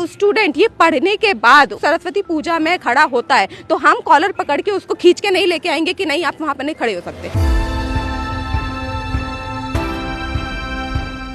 Student ये पढ़ने के बाद सरस्वती पूजा में खड़ा होता है तो हम कॉलर पकड़ के उसको खींच के नहीं लेके आएंगे कि नहीं आप वहाँ पर नहीं खड़े हो सकते।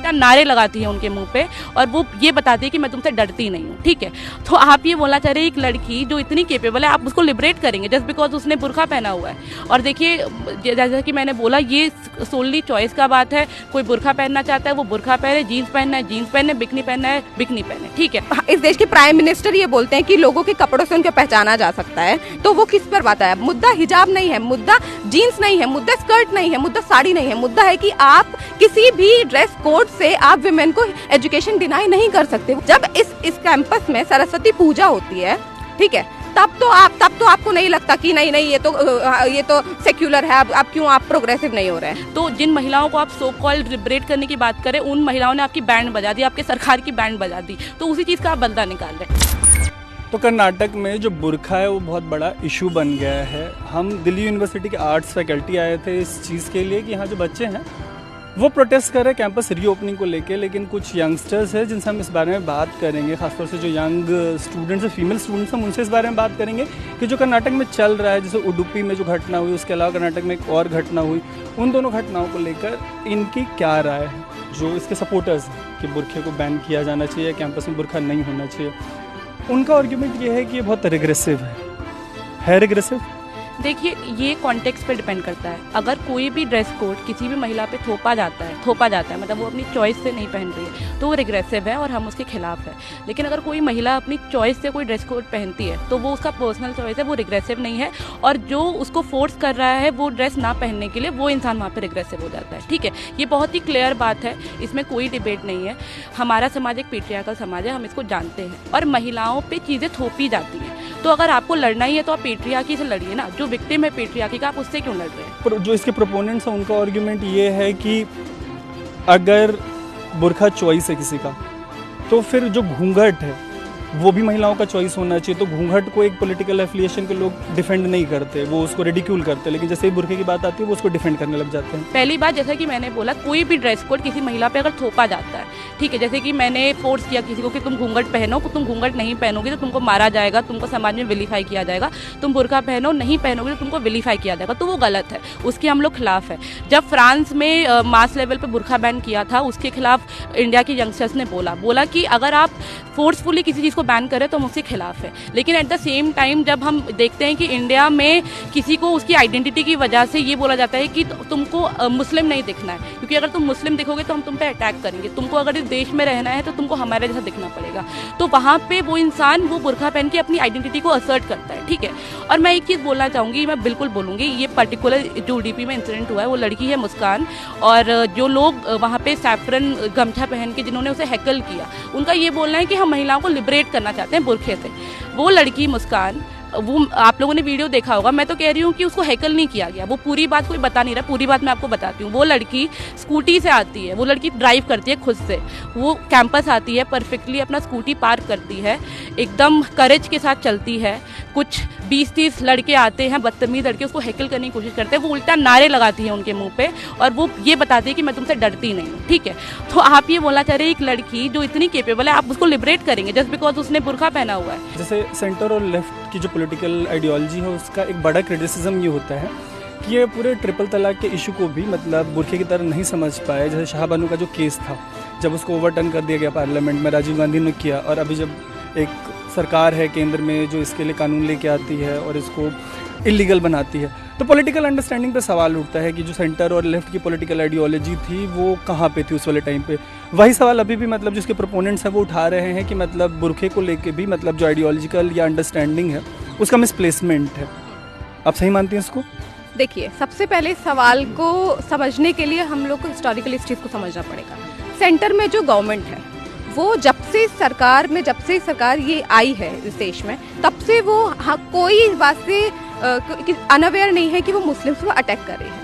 नारे लगाती है उनके मुंह पे और वो ये बताती है कि मैं तुमसे डरती नहीं हूँ, ठीक है। तो आप ये बोलना चाह रहे हैं एक लड़की जो इतनी केपेबल है आप उसको लिबरेट करेंगे जस्ट बिकॉज उसने बुर्का पहना हुआ है। और देखिए जैसा कि मैंने बोला ये सोनली चॉइस का बात है, कोई बुर्का पहनना चाहता है वो बुर्का पहने, जीन्स पहनना है जीन्स पहने, बिकनी पहनना है बिकनी पहने, ठीक है। इस देश के प्राइम मिनिस्टर ये बोलते हैं कि लोगों के कपड़ों से उनको पहचाना जा सकता है, तो वो किस पर बात है? मुद्दा हिजाब नहीं है, मुद्दा जीन्स नहीं है, मुद्दा स्कर्ट नहीं है, मुद्दा साड़ी नहीं है, मुद्दा है कि आप किसी भी ड्रेस कोड से आप विमेन को एजुकेशन डिनाई नहीं कर सकते। जब इस कैंपस में सरस्वती पूजा होती है, ठीक है, तब तो आपको नहीं लगता कि नहीं ये तो सेक्युलर है, अब क्यों आप प्रोग्रेसिव नहीं हो रहे हैं? तो जिन महिलाओं को आप सो कॉल्ड लिबरेट करने की बात करें उन महिलाओं ने आपकी बैंड बजा दी, आपके सरकार की बैंड बजा दी, तो उसी चीज़ का आप बदला निकाल रहे हैं। तो कर्नाटक में जो बुर्का है वो बहुत बड़ा इशू बन गया है। हम दिल्ली यूनिवर्सिटी के आर्ट्स फैकल्टी आए थे इस चीज़ के लिए कि यहाँ जो बच्चे हैं वो प्रोटेस्ट कर रहे हैं कैंपस रीओपनिंग को लेके, लेकिन कुछ यंगस्टर्स हैं जिनसे हम इस बारे में बात करेंगे, खासतौर से जो यंग स्टूडेंट्स हैं, फीमेल स्टूडेंट्स हैं, उनसे इस बारे में बात करेंगे कि जो कर्नाटक में चल रहा है, जैसे उडुपी में जो घटना हुई, उसके अलावा कर्नाटक में एक और घटना हुई, उन दोनों घटनाओं को लेकर इनकी क्या राय है। जो इसके सपोर्टर्स हैं कि बुर्खे को बैन किया जाना चाहिए, कैंपस में बुर्खा नहीं होना चाहिए, उनका आर्ग्यूमेंट ये है कि ये बहुत रिग्रेसिव है रिग्रेसिव। देखिए ये कॉन्टेक्स्ट पे डिपेंड करता है। अगर कोई भी ड्रेस कोड किसी भी महिला पे थोपा जाता है मतलब वो अपनी चॉइस से नहीं पहन रही है तो वो रिग्रेसिव है और हम उसके खिलाफ है। लेकिन अगर कोई महिला अपनी चॉइस से कोई ड्रेस कोड पहनती है तो वो उसका पर्सनल चॉइस है, वो रिग्रेसिव नहीं है। और जो उसको फोर्स कर रहा है वो ड्रेस ना पहनने के लिए, वो इंसान वहाँ पे रिग्रेसिव हो जाता है, ठीक है। ये बहुत ही क्लियर बात है, इसमें कोई डिबेट नहीं है। हमारा समाज एक पेट्रियार्कल समाज है, हम इसको जानते हैं और महिलाओं पर चीज़ें थोपी जाती हैं। तो अगर आपको लड़ना ही है तो आप पेट्रियार्की से लड़िए ना, जो विक्टिम है पेट्रियार्की का आप उससे क्यों लड़ रहे हैं? जो इसके प्रोपोनेंट्स हैं उनका आर्ग्यूमेंट ये है कि अगर बुर्का चॉइस है किसी का तो फिर जो घूंघट है वो भी महिलाओं का चॉइस होना चाहिए। तो घूंघट को एक पॉलिटिकल एफिलिएशन के लोग डिफेंड नहीं करते, वो उसको रिडिक्यूल करते, लेकिन जैसे ही बुर्के की बात आती है वो उसको डिफेंड करने लग जाते हैं। पहली बात जैसा कि मैंने बोला, कोई भी ड्रेस कोड किसी महिला पे अगर थोपा जाता है, ठीक है, जैसे कि मैंने फोर्स किया किसी को कि तुम घूंघट पहनो, तुम घूंघट नहीं पहनोगे तो तुमको मारा जाएगा, तुमको समाज में विलीफाई किया जाएगा, तुम बुर्का पहनो, नहीं पहनोगे तो तुमको विलीफाई किया जाएगा, तो वो गलत है, उसके हम लोग खिलाफ है। जब फ्रांस में मास लेवल पे बुर्का बैन किया था उसके खिलाफ इंडिया के यंगस्टर्स ने बोला कि अगर आप फोर्सफुली किसी चीज़ को बैन करें तो हम उसके खिलाफ है। लेकिन एट द सेम टाइम जब हम देखते हैं कि इंडिया में किसी को उसकी आइडेंटिटी की वजह से ये बोला जाता है कि तुमको मुस्लिम नहीं दिखना है, क्योंकि अगर तुम मुस्लिम दिखोगे तो हम तुम पे अटैक करेंगे, तुमको अगर इस देश में रहना है तो तुमको हमारे जैसा दिखना पड़ेगा। तो वहाँ पे वो इंसान वो बुर्का पहन के अपनी आइडेंटिटी को असर्ट करता है, ठीक है। और मैं एक चीज़ बोलना चाहूँगी, मैं बिल्कुल बोलूँगी, ये पर्टिकुलर जो उडुपी में इंसिडेंट हुआ है वो लड़की है मुस्कान, और जो लोग वहाँ पे सैफरन गमछा पहन के जिन्होंने उसे हैकल किया, उनका ये बोलना है कि हम महिलाओं को लिबरेट करना चाहते हैं बुर्खे से। वो लड़की मुस्कान, वो आप लोगों ने वीडियो देखा होगा, मैं तो कह रही हूँ कि उसको हैकल नहीं किया गया, वो पूरी बात कोई बता नहीं रहा, पूरी बात मैं आपको बताती हूँ। वो लड़की स्कूटी से आती है, वो लड़की ड्राइव करती है खुद से, वो कैंपस आती है, परफेक्टली अपना स्कूटी पार्क करती है, एकदम करेज के साथ चलती है। कुछ 20-30 लड़के आते हैं, बदतमीज लड़के, उसको हैकल करने की कोशिश करते हैं, वो उल्टा नारे लगाती है उनके मुंह पे और वो ये बताती है कि मैं तुमसे डरती नहीं हूँ, ठीक है। तो आप ये बोलना चाह रहे हैं एक लड़की जो इतनी केपेबल है आप उसको लिबरेट करेंगे जस्ट बिकॉज उसने बुर्का पहना हुआ है? जैसे सेंटर और लेफ्ट की जो पॉलिटिकल आइडियोलॉजी है उसका एक बड़ा क्रिटिसिज्म ये होता है कि ये पूरे ट्रिपल तलाक के इशू को भी मतलब बुर्के की तरह नहीं समझ पाए। जैसे शाहबानू का जो केस था, जब उसको ओवरटर्न कर दिया गया पार्लियामेंट में, राजीव गांधी ने किया, और अभी जब एक सरकार है केंद्र में जो इसके लिए कानून लेके आती है और इसको इलीगल बनाती है, तो पॉलिटिकल अंडरस्टैंडिंग पे सवाल उठता है कि जो सेंटर और लेफ्ट की पॉलिटिकल आइडियोलॉजी थी वो कहाँ पे थी उस वाले टाइम पे। वही सवाल अभी भी मतलब जिसके प्रोपोनेंट्स हैं वो उठा रहे हैं कि मतलब बुर्के को लेके भी मतलब जो आइडियोलॉजिकल या अंडरस्टैंडिंग है उसका मिसप्लेसमेंट है। आप सही मानती हैं इसको? देखिए, सबसे पहले सवाल को समझने के लिए हम लोग को हिस्टोरिकल इस चीज़ को समझना पड़ेगा। सेंटर में जो गवर्नमेंट है वो जब से सरकार ये आई है इस देश में, तब से वो कोई इस बात से अनअवेयर नहीं है कि वो मुस्लिम्स को अटैक कर रही है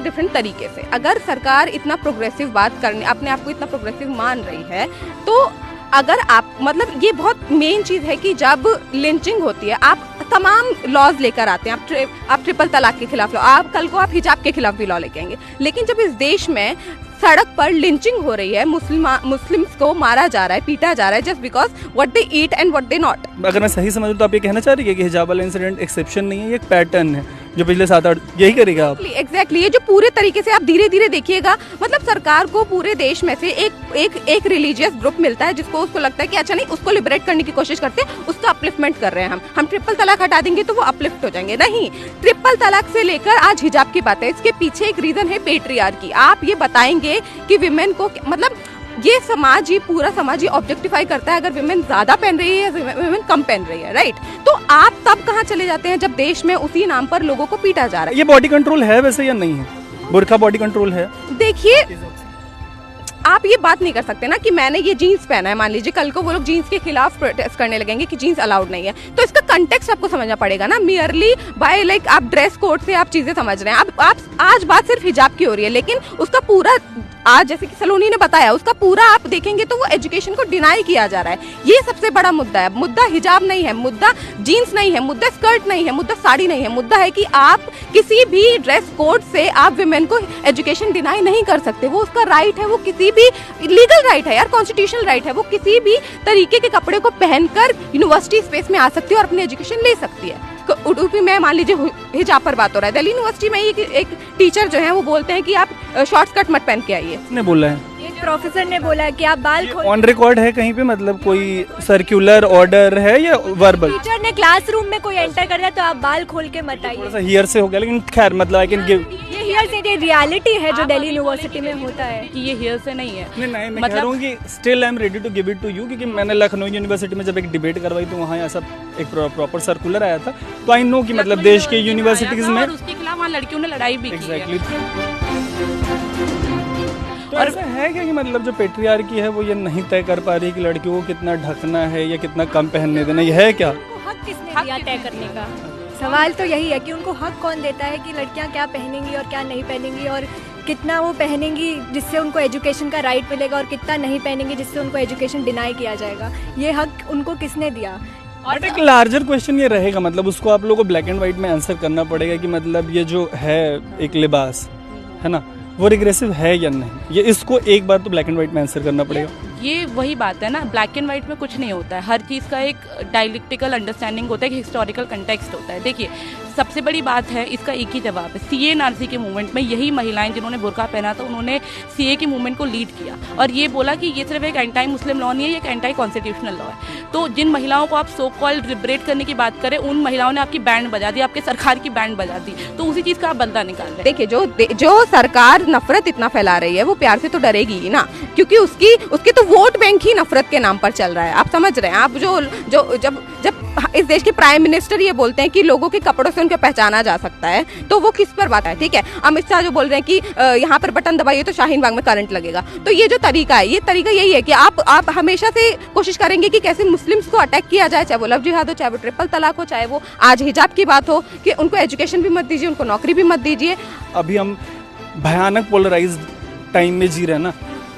डिफरेंट तरीके से। अगर सरकार इतना प्रोग्रेसिव बात करने, अपने आप को इतना प्रोग्रेसिव मान रही है, तो अगर आप मतलब ये बहुत मेन चीज़ है कि जब लिंचिंग होती है आप तमाम लॉज लेकर आते हैं, आप ट्रिपल तलाक के खिलाफ लॉ, आप कल को आप हिजाब के खिलाफ भी लॉ लेके आएंगे, लेकिन जब इस देश में सड़क पर लिंचिंग हो रही है, मुस्लिम्स को मारा जा रहा है, पीटा जा रहा है just because what they eat and what they not. अगर मैं सही समझूं तो आप ये कहना चाह रही है कि हिजाब वाला इंसिडेंट एक्सेप्शन नहीं है, ये एक पैटर्न है जो पिछले 7-8 यही करेगा आप? एग्जैक्टली ये जो पूरे तरीके से आप धीरे धीरे देखिएगा, मतलब सरकार को पूरे देश में से एक रिलीजियस ग्रुप मिलता है जिसको उसको लगता है कि अच्छा नहीं, उसको लिबरेट करने की कोशिश करते हैं, उसका अपलिफ्टमेंट कर रहे हैं हम ट्रिपल तलाक हटा देंगे तो वो अपलिफ्ट हो जाएंगे। नहीं, ट्रिपल तलाक से लेकर आज हिजाब की बात है, इसके पीछे एक रीजन है पेट्रियार्की। आप ये बताएंगे कि विमेन को, मतलब ये समाज ही, पूरा समाज ही ऑब्जेक्टिफाई करता है अगर विमेन ज्यादा पहन रही है या विमेन कम पहन रही है, राइट? तो आप तब कहाँ चले जाते हैं जब देश में उसी नाम पर लोगों को पीटा जा रहा है। ये बॉडी कंट्रोल है वैसे या नहीं है? बुर्का बॉडी कंट्रोल है? देखिए, आप ये बात नहीं कर सकते ना कि मैंने ये जीन्स पहना है, मान लीजिए कल को वो लोग जीन्स के खिलाफ प्रोटेस्ट करने लगेंगे कि जीन्स अलाउड नहीं है, तो इसका कंटेक्स्ट आपको समझना पड़ेगा ना। मियरली बाय लाइक आप ड्रेस कोड से आप चीजें समझ रहे हैं। आप आज बात सिर्फ हिजाब की हो रही है, लेकिन उसका पूरा, आज जैसे कि सलोनी ने बताया, उसका पूरा आप देखेंगे तो वो एजुकेशन को डिनाई किया जा रहा है। ये सबसे बड़ा मुद्दा है। मुद्दा हिजाब नहीं है, मुद्दा जीन्स नहीं है, मुद्दा स्कर्ट नहीं है, मुद्दा साड़ी नहीं है। मुद्दा है कि आप किसी भी ड्रेस कोड से आप विमेन को एजुकेशन डिनाई नहीं कर सकते। वो उसका राइट है, वो किसी भी लीगल राइट है यार, कॉन्स्टिट्यूशनल राइट है। वो किसी भी तरीके के कपड़े को पहनकर यूनिवर्सिटी स्पेस में आ सकती है और अपनी एजुकेशन ले सकती है। उडुपी में मान लीजिए हिजाब पर बात हो रहा है, दिल्ली यूनिवर्सिटी में एक टीचर जो है वो बोलते हैं कि आप शॉर्ट स्कर्ट मत पहन के आइए। किसने बोला है? ये प्रोफेसर ने बोला कि आप बाल खोल। ऑन रिकॉर्ड है कहीं पे? मतलब कोई सर्कुलर ऑर्डर है या वर्बल? टीचर ने क्लासरूम में कोई एंटर कर रहा है तो आप बाल खोल के मत आइए। थोड़ा सा हियर से हो गया, लेकिन खैर मतलब आई कैन गिव। ये हियर से, ये रियलिटी है जो दिल्ली यूनिवर्सिटी में होता है कि ये हेयर से नहीं है। नहीं, मैं मतलब कह रहा हूँ कि still I am ready to give it to you, क्योंकि मैंने लखनऊ यूनिवर्सिटी में जब एक डिबेट करवाई तो वहाँ ऐसा एक प्रॉपर सर्कुलर आया था, तो आई नो कि मतलब देश के यूनिवर्सिटीज में, और उसके खिलाफ वहाँ लड़कियों ने लड़ाई भी की है। एग्जैक्टली। तो ऐसा है क्या कि मतलब जो पेट्रियार्की है वो ये नहीं तय कर पा रही कि लड़कियों को कितना ढकना है या कितना कम पहनने देना, ये है क्या? हक किसने दिया तय करने का? सवाल तो यही है कि उनको हक कौन देता है कि लड़कियां क्या पहनेंगी और क्या नहीं पहनेंगी, और कितना वो पहनेंगी जिससे उनको एजुकेशन का राइट मिलेगा, और कितना नहीं पहनेंगी जिससे उनको एजुकेशन डिनाई किया जाएगा। ये हक उनको किसने दिया? बट एक लार्जर क्वेश्चन ये रहेगा, मतलब उसको आप लोगों को ब्लैक एंड व्हाइट में आंसर करना पड़ेगा कि मतलब ये जो है एक लिबास है ना, वो रिग्रेसिव है या नहीं। ये इसको एक बार तो ब्लैक एंड व्हाइट में आंसर करना पड़ेगा। ये वही बात है ना, ब्लैक एंड व्हाइट में कुछ नहीं होता है। हर चीज़ का एक डायलेक्टिकल अंडरस्टैंडिंग होता है, एक हिस्टोरिकल कंटेक्स्ट होता है। देखिए, सबसे बड़ी बात है, इसका एक ही जवाब है। सीए एनआरसी के मूवमेंट में यही महिलाएं जिन्होंने बुर्का पहना था, उन्होंने सीए के मूवमेंट को लीड किया और ये बोला कि ये सिर्फ एक एंटी मुस्लिम लॉ नहीं है, ये एक एंटी कॉन्स्टिट्यूशनल लॉ है। तो जिन महिलाओं को आप सो कॉल्ड लिबरेट करने की बात करें, उन महिलाओं ने आपकी बैंड बजा दी, आपके सरकार की बैंड बजा दी, तो उसी चीज़ का आप बदला निकाल रहे हैं। देखिए, जो सरकार नफरत इतना फैला रही है वो प्यार से तो डरेगी ही ना, क्योंकि उसकी तो वोट बैंक ही नफरत के नाम पर चल रहा है। आप समझ रहे हैं? आप जब इस देश के प्राइम मिनिस्टर ये बोलते हैं कि लोगों के कपड़ों से उनको पहचाना जा सकता है, तो वो किस पर बात है? ठीक है, अमित शाह जो बोल रहे हैं कि यहाँ पर बटन दबाइए तो शाहीन बाग में करंट लगेगा, तो ये जो तरीका है, ये तरीका यही है कि आप हमेशा से कोशिश करेंगे कि कैसे मुस्लिम्स को अटैक किया जाए, चाहे वो लव जिहाद हो, चाहे वो ट्रिपल तलाक हो, चाहे वो आज हिजाब की बात हो, कि उनको एजुकेशन भी मत दीजिए, उनको नौकरी भी मत दीजिए। अभी हम भयानक पोलराइज्ड टाइम में जी रहे हैं ना,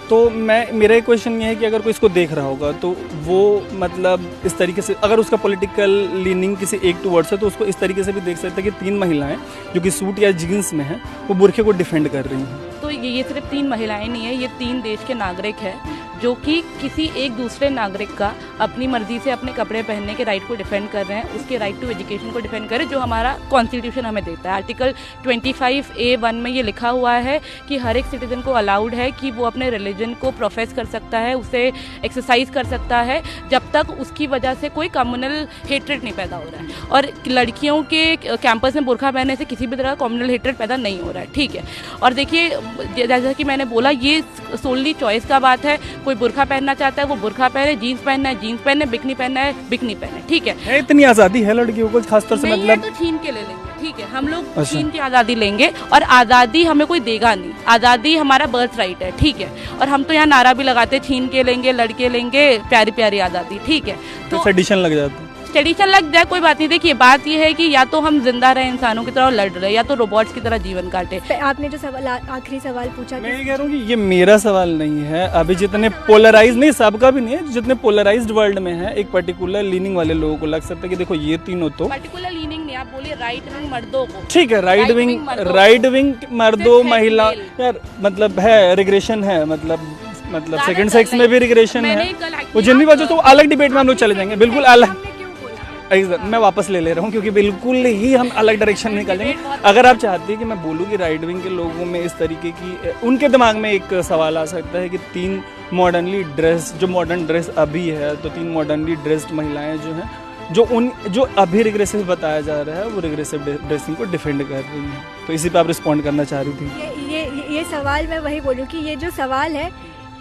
तो मेरा एक क्वेश्चन ये है कि अगर कोई इसको देख रहा होगा तो वो मतलब इस तरीके से, अगर उसका पॉलिटिकल लीनिंग किसी एक टुवर्ड्स है, तो उसको इस तरीके से भी देख सकता है कि 3 महिलाएं जो कि सूट या जीन्स में हैं वो बुर्के को डिफेंड कर रही हैं। तो ये सिर्फ 3 महिलाएं नहीं है, ये 3 देश के नागरिक हैं जो कि किसी एक दूसरे नागरिक का अपनी मर्जी से अपने कपड़े पहनने के राइट को डिफेंड कर रहे हैं, उसके राइट टू एजुकेशन को डिफेंड कर रहे हैं, जो हमारा कॉन्स्टिट्यूशन हमें देता है। आर्टिकल 25A(1) में ये लिखा हुआ है कि हर एक सिटीजन को अलाउड है कि वो अपने रिलीजन को प्रोफेस कर सकता है, उसे एक्सरसाइज कर सकता है, जब तक उसकी वजह से कोई कम्युनल हेट्रेड नहीं पैदा हो रहा है। और लड़कियों के कैंपस में बुर्का पहनने से किसी भी तरह का कम्युनल हेट्रेड पैदा नहीं हो रहा है, ठीक है। और देखिए, जैसा कि मैंने बोला, ये सोनली चॉइस का बात है। कोई बुर्का पहनना चाहता है वो बुर्का पहने, जीन्स पहनना है जीन्स पहने, बिकनी पहनना है बिकनी पहने, ठीक है। इतनी आज़ादी है लड़कियों को खासतौर से, मतलब तो छीन के ले लेंगे, ठीक है, हम लोग छीन की आज़ादी लेंगे और आज़ादी हमें कोई देगा नहीं। आज़ादी हमारा बर्थ राइट है, ठीक है। और हम तो यहाँ नारा भी लगाते, छीन के लेंगे, लड़के लेंगे, प्यारी प्यारी आज़ादी, ठीक है। तो सेडिशन लग जाता है, सेडिशन लग जाए, कोई बात नहीं। देखिए, बात यह है कि या तो हम जिंदा रहे इंसानों की तरह लड़ रहे, या तो रोबोट्स की तरह जीवन काटे। आपने जो सवाल आखिरी सवाल पूछा, मैं ये कह रहा हूँ कि ये मेरा सवाल नहीं है। अभी जितने पोलराइज, नहीं सबका भी नहीं है, जितने पोलराइज्ड वर्ल्ड में है, एक पर्टिकुलर लीनिंग वाले लोगों को लग सकता है कि देखो ये तीनों तो पर्टिकुलर लीनिंग नहीं, आप बोलिए राइट विंग मर्दों को, ठीक है, राइट विंग मर्दों सिर्फ महिला male। यार मतलब है रिग्रेशन है, मतलब सेकंड ज्यादातर सेक्स में भी रिग्रेशन मैंने है। कल वो जिन भी वजह तो अलग डिबेट में हम लोग चले जाएंगे, बिल्कुल अलग। हमने क्यों बोला? मैं वापस ले रहा हूँ क्योंकि बिल्कुल ही हम अलग डायरेक्शन में निकल जाएंगे। अगर आप चाहती हैं कि मैं बोलूँ कि राइट विंग के लोगों में इस तरीके की, उनके दिमाग में एक सवाल आ सकता है कि 3 मॉडर्नली ड्रेस, जो मॉडर्न ड्रेस अभी है, तो 3 मॉडर्नली ड्रेस्ड महिलाएं जो हैं, जो अभी रिग्रेसिव बताया जा रहा है, वो रिग्रेसिव ड्रेसिंग को डिफेंड कर रही हैं। तो इसी पे आप रिस्पॉन्ड करना चाह रही थी। ये सवाल मैं वही बोलूँ कि ये जो सवाल है,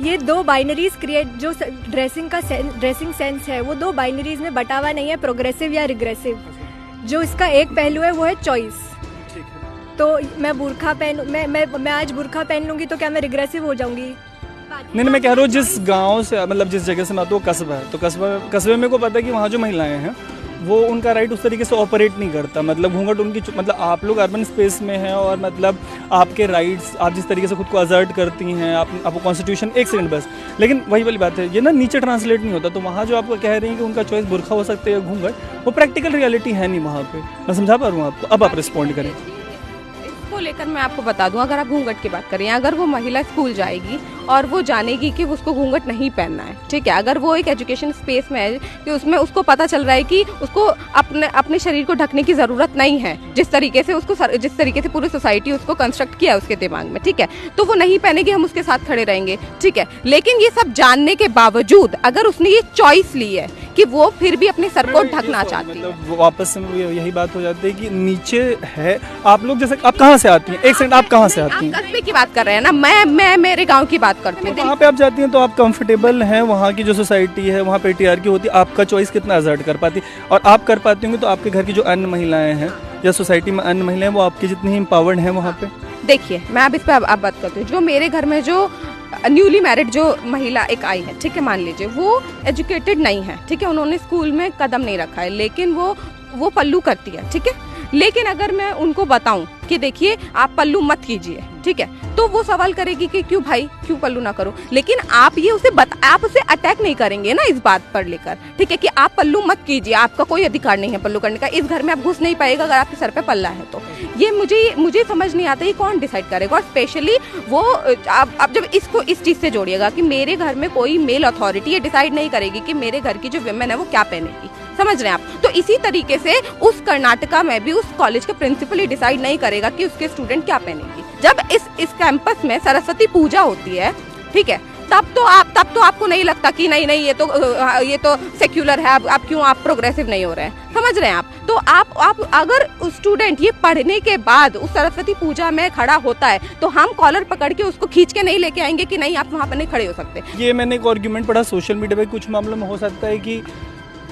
ये 2 बाइनरीज क्रिएट, जो ड्रेसिंग सेंस है वो 2 बाइनरीज में बटा हुआ नहीं है, प्रोग्रेसिव या रिग्रेसिव। जो इसका एक पहलू है वो है चॉइस। तो मैं बुर्खा मैं आज बुर्खा पहन लूंगी तो क्या मैं रिग्रेसिव हो जाऊंगी? नहीं, मैं कह रहा हूँ जिस गांव से, मतलब जिस जगह से मैं आता हूँ, कस्बा है, तो कस्बे में को पता है कि वहाँ जो महिलाएं हैं वो उनका राइट उस तरीके से ऑपरेट नहीं करता। मतलब घूंघट उनकी, मतलब आप लोग अर्बन स्पेस में हैं और मतलब आपके राइट्स, आप जिस तरीके से खुद को असर्ट करती हैं, आपको कॉन्स्टिट्यूशन, एक सेकंड बस, लेकिन वही वाली बात है, ये ना नीचे ट्रांसलेट नहीं होता। तो वहाँ जो आपको कह रही हैं कि उनका चॉइस बुर्खा हो सकता है या घूंघट, वो प्रैक्टिकल रियलिटी है नहीं वहाँ पे। मैं समझा पा रहा हूँ आपको। अब आप रिस्पॉन्ड करें। इसको लेकर मैं आपको बता दूं, अगर आप घूंघट की बात करें, अगर वो महिला स्कूल जाएगी और वो जानेगी कि उसको घूंघट नहीं पहनना है, ठीक है, अगर वो एक एजुकेशन स्पेस में है कि उसमें उसको पता चल रहा है कि उसको अपने शरीर को ढकने की ज़रूरत नहीं है, जिस तरीके से पूरी सोसाइटी उसको कंस्ट्रक्ट किया है उसके दिमाग में, ठीक है, तो वो नहीं पहनेगी, हम उसके साथ खड़े रहेंगे, ठीक है। लेकिन ये सब जानने के बावजूद अगर उसने ये चॉइस ली है कि वो फिर भी अपने सर को ढकना चाहती है, मतलब वापस से यही बात हो जाती है कि नीचे है। आप लोग जैसे, आप कहाँ से आती हैं? एक सेकंड, आप कहाँ से आती हैं? आप कस्बे की बात कर रहे हैं ना, मैं मेरे गांव की बात करती हूँ। वहाँ पे आप जाती हैं तो आप कंफर्टेबल हैं, वहाँ की जो सोसाइटी है, वहाँ पेट्रियार्की होती है, आपका चॉइस कितना असर्ट कर पाती है? और आप कर पाती होंगी तो आपके घर की जो अन्य महिलाएं हैं या सोसाइटी में अन्य महिलाएं, वो आपकी जितनी ही एम्पावर्ड हैं वहाँ पे। देखिए, मैं अब इस पे अब बात करती हूँ। जो मेरे घर में जो न्यूली मैरिड जो महिला एक आई है, ठीक है, मान लीजिए वो एजुकेटेड नहीं है, ठीक है, उन्होंने स्कूल में कदम नहीं रखा है, लेकिन वो पल्लू करती है, ठीक है। लेकिन अगर मैं उनको बताऊं कि देखिए आप पल्लू मत कीजिए, ठीक है, तो वो सवाल करेगी कि क्यों भाई, क्यों पल्लू ना करो। लेकिन आप ये आप उसे अटैक नहीं करेंगे ना इस बात पर लेकर, ठीक है, कि आप पल्लू मत कीजिए, आपका कोई अधिकार नहीं है पल्लू करने का, इस घर में आप घुस नहीं पाएगा अगर आपके सर पे पल्ला है तो। ये मुझे समझ नहीं आता ये कौन डिसाइड करेगा। और स्पेशली वो आप जब इसको इस चीज़ से जोड़िएगा कि मेरे घर में कोई मेल अथॉरिटी ये डिसाइड नहीं करेगी कि मेरे घर की जो विमेन है वो क्या पहनेगी, समझ रहे हैं आप? तो इसी तरीके से उस कर्नाटका में भी उस कॉलेज का प्रिंसिपल ही डिसाइड नहीं करेगा कि उसके स्टूडेंट क्या पहनेंगी। जब इस कैंपस में सरस्वती पूजा होती है, ठीक है, तब तो आपको नहीं लगता कि नहीं ये तो सेक्युलर है, अब क्यों आप प्रोग्रेसिव नहीं हो रहे हैं, समझ रहे हैं आप? तो आप अगर स्टूडेंट ये पढ़ने के बाद उस सरस्वती पूजा में खड़ा होता है तो हम कॉलर पकड़ के उसको खींच के नहीं लेके आएंगे कि नहीं आप वहाँ पर नहीं खड़े हो सकते। ये मैंने एक आर्ग्यूमेंट पढ़ा सोशल मीडिया पे, कुछ मामलों में हो सकता है कि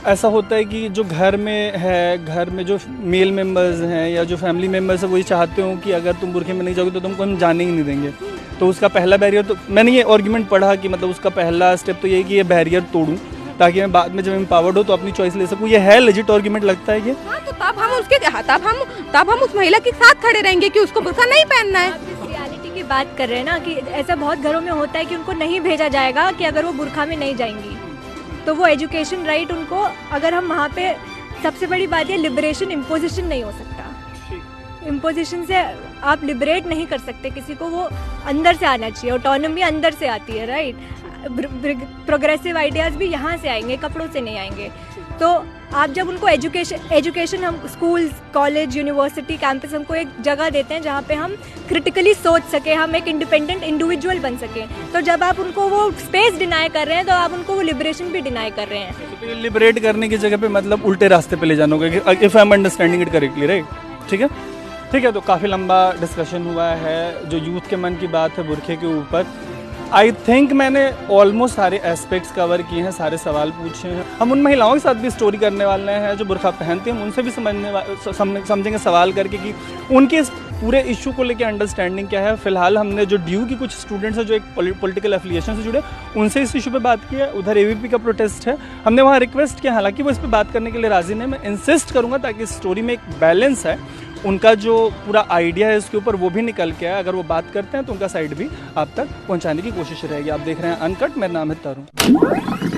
ऐसा होता है कि जो घर में जो मेल मेंबर्स हैं या जो फैमिली मेंबर्स हैं, वही चाहते हो कि अगर तुम बुरखे में नहीं जाओगे तो तुमको हम जाने ही नहीं देंगे। तो उसका पहला बैरियर, तो मैंने ये आर्ग्यूमेंट पढ़ा कि मतलब उसका पहला स्टेप तो ये कि ये बैरियर तोड़ूं ताकि मैं बाद में जब एम्पावर्ड हो तो अपनी चॉइस ले सकूं। ये है लेजिट आर्ग्यूमेंट लगता है ये? हाँ, तो तब हम उस महिला के साथ खड़े रहेंगे कि उसको बुर्का नहीं पहनना है। रियलिटी की बात कर रहे हैं ना कि ऐसा बहुत घरों में होता है कि उनको नहीं भेजा जाएगा कि अगर वो बुर्खा में नहीं जाएंगी तो वो एजुकेशन राइट उनको, अगर हम वहाँ पे, सबसे बड़ी बात है लिबरेशन, इम्पोजिशन नहीं हो सकता। इम्पोजिशन से आप लिबरेट नहीं कर सकते किसी को, वो अंदर से आना चाहिए, ऑटोनॉमी अंदर से आती है, राइट। प्रोग्रेसिव आइडियाज़ भी यहाँ से आएंगे, कपड़ों से नहीं आएंगे। तो आप जब उनको एजुकेशन हम स्कूल, कॉलेज, यूनिवर्सिटी, कैंपस हमको एक जगह देते हैं जहाँ पे हम क्रिटिकली सोच सके, हम एक इंडिपेंडेंट इंडिविजुअल बन सकें। तो जब आप उनको वो स्पेस डिनाई कर रहे हैं तो आप उनको वो लिबरेशन भी डिनाई कर रहे हैं। तो लिबरेट करने की जगह पे मतलब उल्टे रास्ते पे ले जाना होगा, if I am understanding it correctly, right? ठीक है, तो काफ़ी लंबा डिस्कशन हुआ है, जो यूथ के मन की बात है बुरखे के ऊपर। आई थिंक मैंने ऑलमोस्ट सारे एस्पेक्ट्स कवर किए हैं, सारे सवाल पूछे हैं। हम उन महिलाओं के साथ भी स्टोरी करने वाले हैं जो बुर्का पहनती हैं, हम उनसे भी समझेंगे सवाल करके कि उनके इस पूरे इशू को लेकर अंडरस्टैंडिंग क्या है। फिलहाल हमने जो ड्यू की कुछ स्टूडेंट्स हैं जो एक पॉलिटिकल एफिलिएशन से जुड़े, उनसे इस इशू पे बात की है। उधर एबीपी का प्रोटेस्ट है, हमने वहाँ रिक्वेस्ट किया, हालांकि वो इस पर बात करने के लिए राजी नहीं। मैं इंसिस्ट करूँगा ताकि स्टोरी में एक बैलेंस है, उनका जो पूरा आइडिया है इसके ऊपर वो भी निकल के आए। अगर वो बात करते हैं तो उनका साइड भी आप तक पहुंचाने की कोशिश रहेगी। आप देख रहे हैं अनकट, मेरा नाम है तरुण।